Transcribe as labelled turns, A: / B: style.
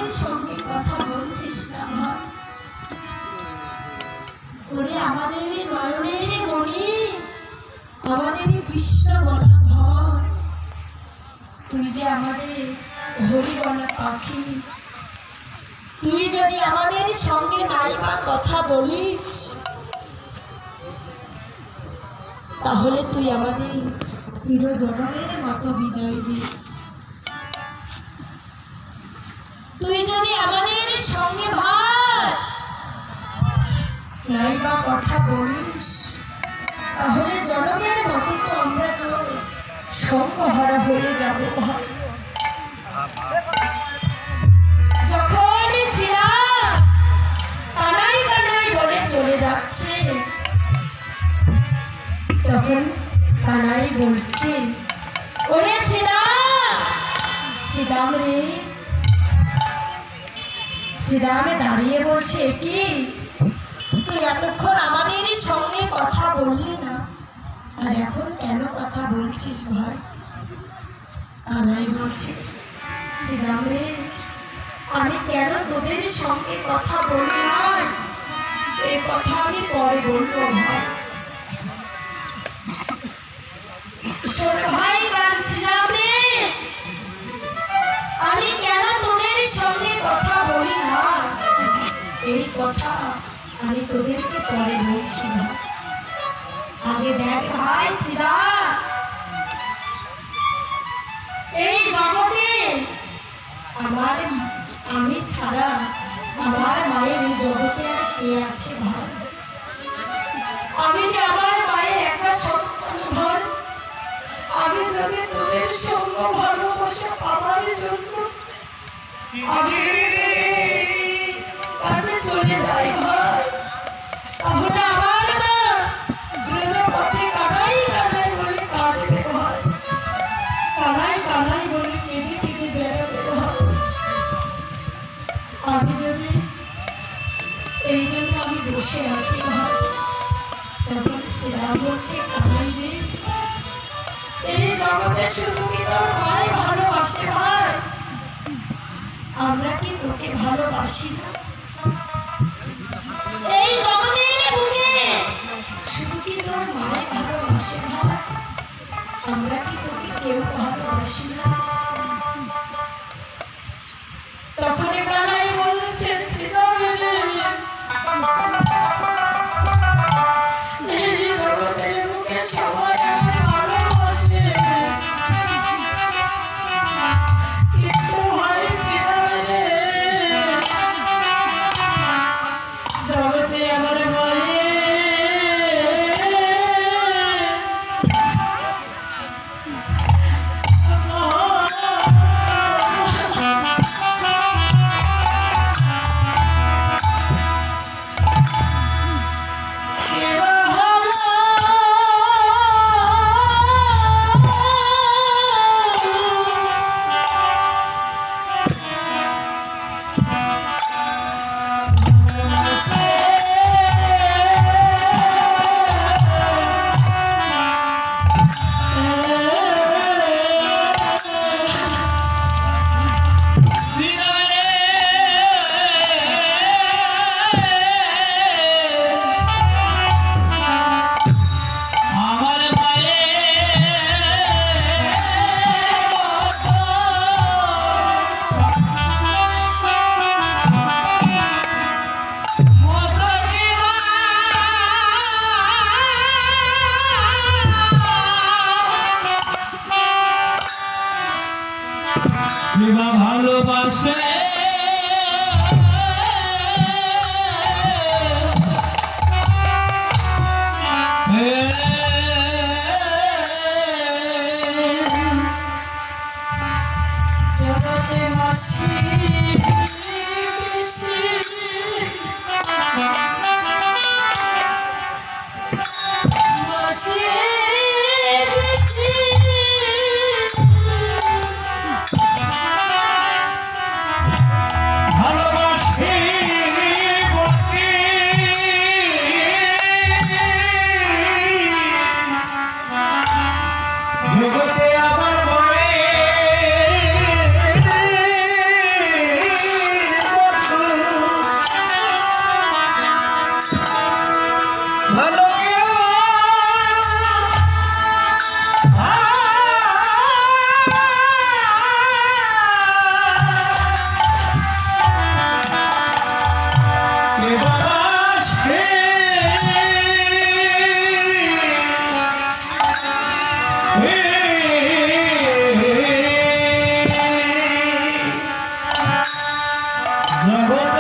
A: আমাদের সঙ্গে কথা বলছিস না ভাই? ওরে আমাদের নয়নের মণি, আমাদের কৃষ্ণ গলাধর, তুই যে আমাদের হরিগলা পাখি, তুই যদি আমাদের সঙ্গে নাই বা কথা বলিস, তাহলে তুই আমাদের চিরজনমের মতো বিদায় দে। তুই যদি আমাদের সঙ্গে ভাই নাই বা কথা বলিস, তাহলে জনমের মতো তো আমরা তো সঙ্গহারা হয়ে যাব ভাই। যখন শ্রীরাম কানাই কানাই বলে চলে যাচ্ছে, তখন কানাই বলছে, ওরে শ্রীরাম, শ্রীরাম রে। শ্রীরামে দাঁড়িয়ে বলছে, কি তুই এতক্ষণ আমাদের সঙ্গে কথা বললি না, আর এখন কেন কথা বলছিস ভাই? কানাই বলছে, শ্রীরাম রে, আমি কেন তোদের সঙ্গে কথা বলি না, এই কথা আমি পরে বলবো ভাই। শোন ভাই শ্রীরাম রে, আমি কেন তোদের সঙ্গে কথা বলি না, এই কথা আমি তোদেরকে পরে বলছি না। আগে দেখ ভাই শ্রীরাম, এই জগতে আমি ছাড়া আমার মায়ের এই জগতে আর কে আছে ভাই? আমি যে আমার মায়ের একা সন্তান ভাই। আমি যদি তোদের সঙ্গ ভালোবাসা পাওয়ার জন্য আমি কাছে চলে যাই ভাই, তাহলে আমার মা ব্রজপথে কানাই কানাই বলে কাঁদবে ভাই, কানাই কানাই বলে কেঁদে কেঁদে বেড়াবে ভাই। আমি যদি এই জন্য আমি বসে আছি ভাই। তখন শ্রীরাম বলছে, কানাই রে, এই জগতে শুধু কি তোর মাই ভালোবাসে ভাই? আমরা কি তোকে ভালোবাসি না? এই জগতের বুকে শুধু কি তোর মাই ভালোবাসে ভাই? আমরা কি তোকে কেউ ভালোবাসি না? তখন কানাই বলছে, শ্রীরাম রে, এই জগতের বুকে সবাই ভালোবাসে, কিন্তু ভাই শ্রীরাম রে, জগতে আমার
B: ভালোবাসে
A: জগতে মাসি বেশি মাসি বেশি
B: জগৎ